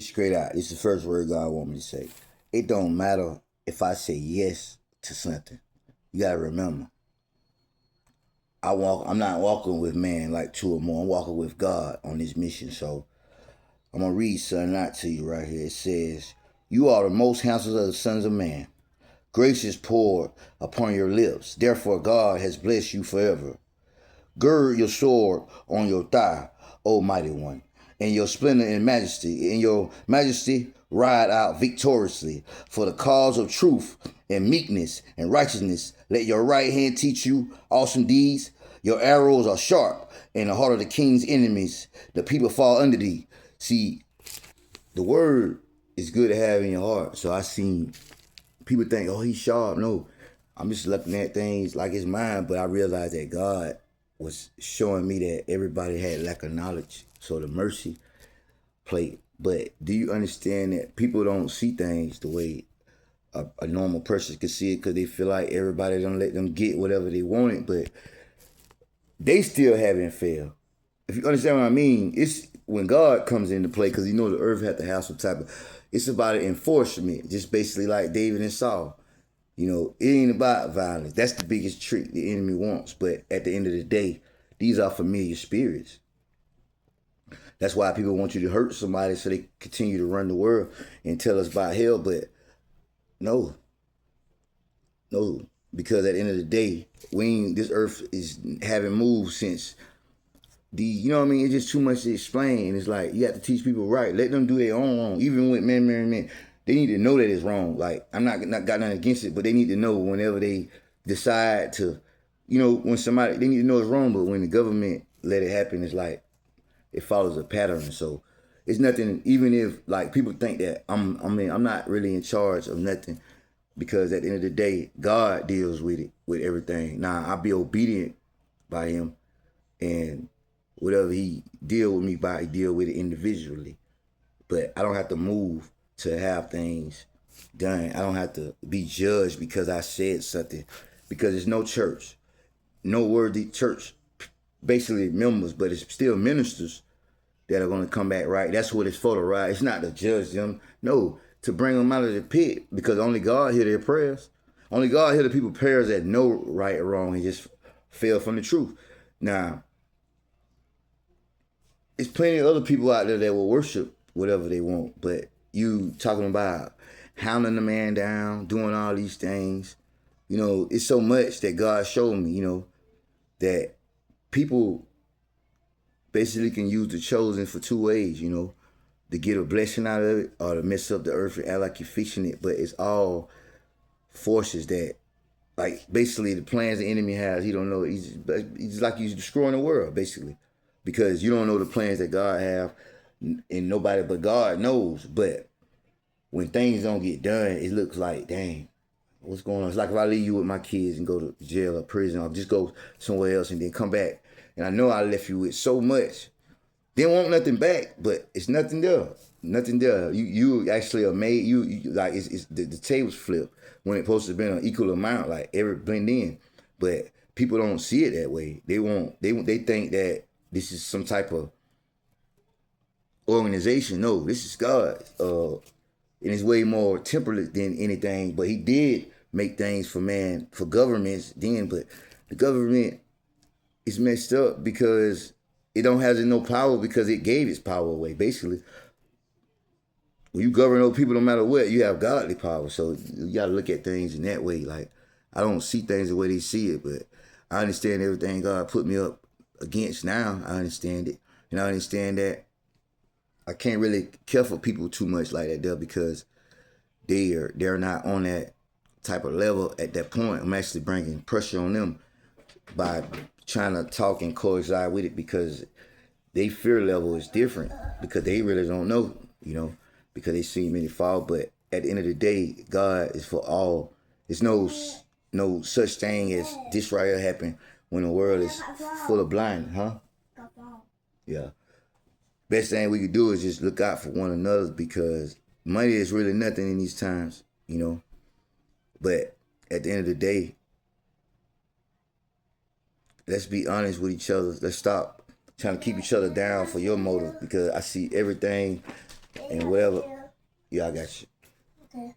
Straight out. It's the first word God want me to say. It don't matter if I say yes to something. You gotta remember, I'm not walking with man like two or more. I'm walking with God on this mission. So I'm gonna read something out to you right here. It says, "You are the most handsome of the sons of man. Grace is poured upon your lips. Therefore, God has blessed you forever. Gird your sword on your thigh, O mighty one, in your splendor and majesty. In your majesty, ride out victoriously for the cause of truth and meekness and righteousness. Let your right hand teach you awesome deeds. Your arrows are sharp in the heart of the king's enemies. The people fall under thee." See, the word is good to have in your heart. So I seen people think, oh, he's sharp. No, I'm just looking at things like it's mine, but I realized that God was showing me that everybody had lack of knowledge. So the mercy played. But do you understand that people don't see things the way a normal person can see it because they feel like everybody don't let them get whatever they wanted, but they still haven't failed. If you understand what I mean, it's when God comes into play because you know the earth had to have some type of. It's about an enforcement, just basically like David and Saul. You know, it ain't about violence. That's the biggest trick the enemy wants. But at the end of the day, these are familiar spirits. That's why people want you to hurt somebody so they continue to run the world and tell us about hell. But no, no, because at the end of the day, this earth is haven't moved since you know what I mean? It's just too much to explain. And it's like, you have to teach people right. Let them do their own wrong. Even with men marrying men, they need to know that it's wrong. Like, I'm not got nothing against it, but they need to know whenever they decide to, you know, when somebody, they need to know it's wrong, but when the government let it happen, it's like, it follows a pattern. So it's nothing, even if like people think that I'm not really in charge of nothing because at the end of the day, God deals with it, with everything. Now, I'll be obedient by him and whatever he deal with me by, he deal with it individually. But I don't have to move to have things done. I don't have to be judged because I said something. Because there's no church, no worthy church, basically members, but it's still ministers that are going to come back right. That's what it's for, right? It's not to judge them. No, to bring them out of the pit because only God hear their prayers. Only God hear the people's prayers that know right or wrong and just fell from the truth. Now, it's plenty of other people out there that will worship whatever they want, but you talking about hounding the man down, doing all these things, you know, it's so much that God showed me, you know, that people basically can use the chosen for two ways, you know, to get a blessing out of it or to mess up the earth and act like you're fixing it, but it's all forces that, like, basically the plans the enemy has, he don't know, he's like he's destroying the world, basically. Because you don't know the plans that God have, and nobody but God knows. But when things don't get done, it looks like, dang, what's going on? It's like if I leave you with my kids and go to jail or prison, or just go somewhere else and then come back, and I know I left you with so much, they want nothing back, but it's nothing there. Nothing there. You actually are made. You like it's the tables flip when it's supposed to be an equal amount, like every blend in, but people don't see it that way. They think that this is some type of organization. No, this is God. And it's way more temperate than anything. But he did make things for man, for governments then, but the government is messed up because it don't have no power because it gave its power away, basically. When you govern those people, no matter what, you have godly power. So you got to look at things in that way. Like, I don't see things the way they see it, but I understand everything God put me up against now. I understand it. And I understand that I can't really care for people too much like that there because they're not on that type of level at that point. I'm actually bringing pressure on them by trying to talk and coincide with it because their fear level is different because they really don't know, you know, because they see many fall. But at the end of the day, God is for all. There's no such thing as this right here happen when the world is full of blind, huh? Yeah. Best thing we could do is just look out for one another because money is really nothing in these times, you know. But at the end of the day, let's be honest with each other. Let's stop trying to keep each other down for your motive because I see everything And whatever. Yeah, I got you. Okay.